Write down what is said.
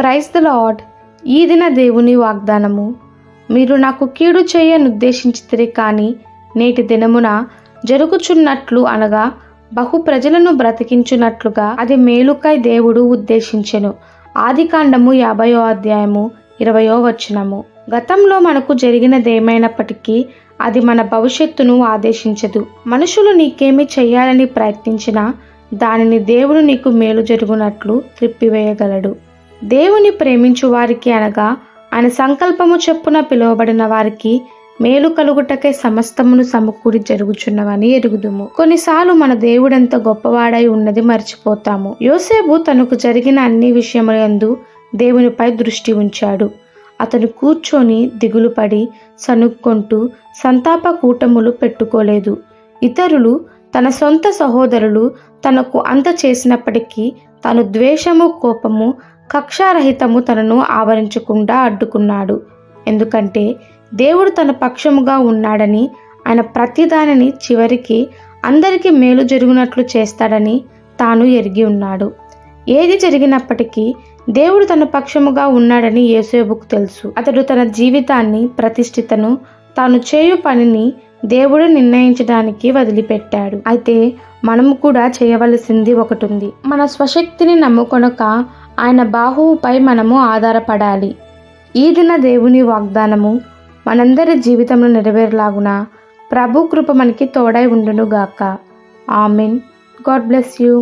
Praise the lord. ఈ దిన దేవుని వాగ్దానము. మీరు నాకు కీడు చేయనుద్దేశించితిరి, కానీ నేటి దినమున జరుగుచున్నట్లు అనగా బహు ప్రజలను బ్రతికించున్నట్లుగా అది మేలుకై దేవుడు ఉద్దేశించెను. ఆదికాండము 50వ అధ్యాయము 20వ వచనము. గతంలో మనకు జరిగినదేమైనప్పటికీ అది మన భవిష్యత్తును ఆదేశించదు. మనుషులు నీకేమి చేయాలని ప్రయత్నించినా దానిని దేవుడు నీకు మేలు జరుగునట్లు త్రిప్పివేయగలడు. దేవుని ప్రేమించు వారికి అనగా ఆయన సంకల్పము చొప్పున పిలువబడిన వారికి మేలు కలుగుటకే సమస్తమును సమకూడి జరుగుచున్నవని ఎరుగుదుము. కొన్నిసార్లు మన దేవుడెంత గొప్పవాడై ఉన్నది మర్చిపోతాము. యోసేపు తనకు జరిగిన అన్ని విషయములందు దేవునిపై దృష్టి ఉంచాడు. అతను కూర్చొని దిగులుపడి సనుక్కొంటూ సంతాప కూటములు పెట్టుకోలేదు. ఇతరులు, తన సొంత సహోదరులు తనకు అంత చేసినప్పటికీ తను ద్వేషము, కోపము, కక్షారహితము తనను ఆవరించకుండా అడ్డుకున్నాడు. ఎందుకంటే దేవుడు తన పక్షముగా ఉన్నాడని, ఆయన ప్రతిదానిని చివరికి అందరికీ మేలు జరుగునట్లు చేస్తాడని తాను ఎరిగి ఉన్నాడు. ఏది జరిగినప్పటికీ దేవుడు తన పక్షముగా ఉన్నాడని యోసేపుకు తెలుసు. అతడు తన జీవితాన్ని, ప్రతిష్ఠితను, తాను చేయు పనిని దేవుడు నిర్ణయించడానికి వదిలిపెట్టాడు. అయితే మనము కూడా చేయవలసింది ఒకటి ఉంది. మన స్వశక్తిని నమ్ముకొనక ఆయన బాహువుపై మనము ఆధారపడాలి. ఈ దిన దేవుని వాగ్దానము మనందరి జీవితంలో నెరవేరులాగున ప్రభు కృప మనకి తోడై ఉండునుగాక. ఆమెన్. God bless you.